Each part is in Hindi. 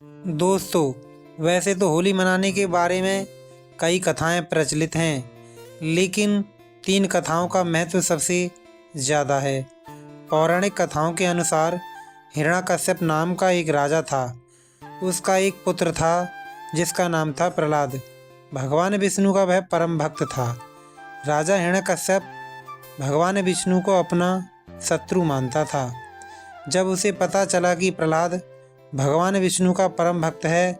दोस्तों, वैसे तो होली मनाने के बारे में कई कथाएं प्रचलित हैं, लेकिन 3 कथाओं का महत्व सबसे ज़्यादा है। पौराणिक कथाओं के अनुसार हिरण्यकश्यप नाम का एक राजा था। उसका एक पुत्र था जिसका नाम था प्रहलाद। भगवान विष्णु का वह परम भक्त था। राजा हिरण्यकश्यप भगवान विष्णु को अपना शत्रु मानता था। जब उसे पता चला कि प्रहलाद भगवान विष्णु का परम भक्त है,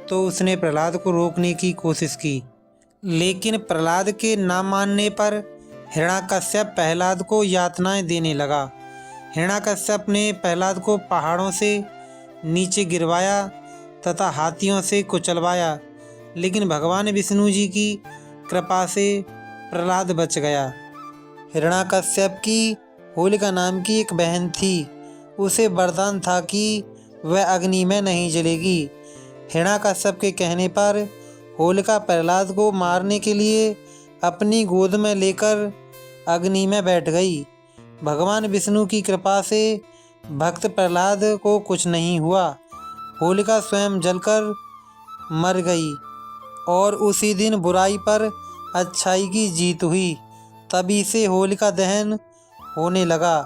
तो उसने प्रहलाद को रोकने की कोशिश की, लेकिन प्रहलाद के ना मानने पर हिरण्यकश्यप प्रहलाद को यातनाएं देने लगा। हिरण्यकश्यप ने प्रहलाद को पहाड़ों से नीचे गिरवाया तथा हाथियों से कुचलवाया, लेकिन भगवान विष्णु जी की कृपा से प्रहलाद बच गया। हिरण्यकश्यप की होलिका नाम की एक बहन थी। उसे वरदान था कि वह अग्नि में नहीं जलेगी। हिरण्यकश्यप के कहने पर होलिका प्रहलाद को मारने के लिए अपनी गोद में लेकर अग्नि में बैठ गई। भगवान विष्णु की कृपा से भक्त प्रहलाद को कुछ नहीं हुआ। होलिका स्वयं जलकर मर गई और उसी दिन बुराई पर अच्छाई की जीत हुई। तभी से होलिका दहन होने लगा।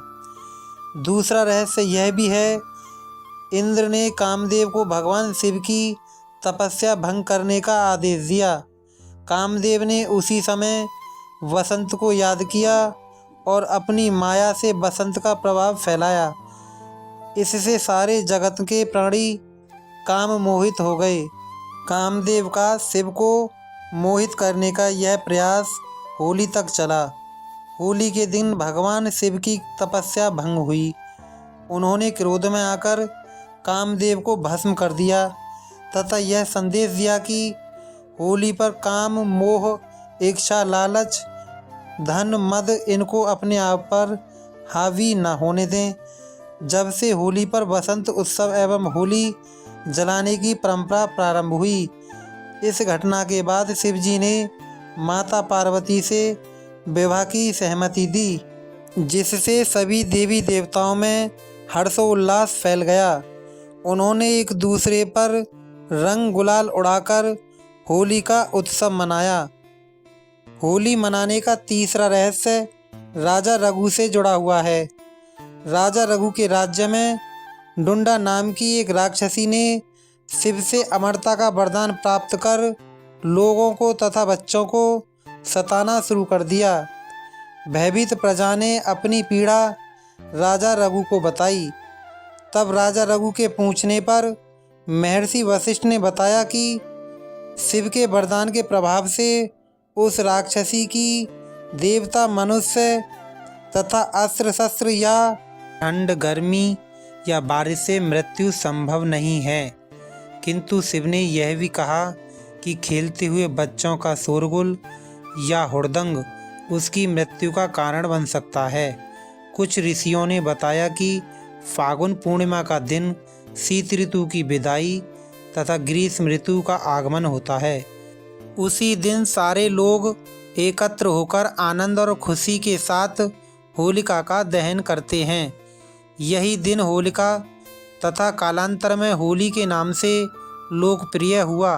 दूसरा रहस्य यह भी है, इंद्र ने कामदेव को भगवान शिव की तपस्या भंग करने का आदेश दिया। कामदेव ने उसी समय वसंत को याद किया और अपनी माया से वसंत का प्रभाव फैलाया। इससे सारे जगत के प्राणी काम मोहित हो गए। कामदेव का शिव को मोहित करने का यह प्रयास होली तक चला। होली के दिन भगवान शिव की तपस्या भंग हुई। उन्होंने क्रोध में आकर कामदेव को भस्म कर दिया तथा यह संदेश दिया कि होली पर काम, मोह, इच्छा, लालच, धन, मद इनको अपने आप पर हावी न होने दें। जब से होली पर वसंत उत्सव एवं होली जलाने की परंपरा प्रारंभ हुई। इस घटना के बाद शिव जी ने माता पार्वती से विवाह की सहमति दी, जिससे सभी देवी देवताओं में हर्षोल्लास फैल गया। उन्होंने एक दूसरे पर रंग गुलाल उड़ाकर होली का उत्सव मनाया। होली मनाने का तीसरा रहस्य राजा रघु से जुड़ा हुआ है। राजा रघु के राज्य में डुंडा नाम की एक राक्षसी ने शिव से अमरता का वरदान प्राप्त कर लोगों को तथा बच्चों को सताना शुरू कर दिया। भयभीत प्रजा ने अपनी पीड़ा राजा रघु को बताई। तब राजा रघु के पूछने पर महर्षि वशिष्ठ ने बताया कि शिव के वरदान के प्रभाव से उस राक्षसी की देवता, मनुष्य तथा अस्त्र शस्त्र या ठंड, गर्मी या बारिश से मृत्यु संभव नहीं है। किंतु शिव ने यह भी कहा कि खेलते हुए बच्चों का शोरगुल या हुड़दंग उसकी मृत्यु का कारण बन सकता है। कुछ ऋषियों ने बताया कि फागुन पूर्णिमा का दिन शीत ऋतु की विदाई तथा ग्रीष्म ऋतु का आगमन होता है। उसी दिन सारे लोग एकत्र होकर आनंद और खुशी के साथ होलिका का दहन करते हैं। यही दिन होलिका तथा कालांतर में होली के नाम से लोकप्रिय हुआ।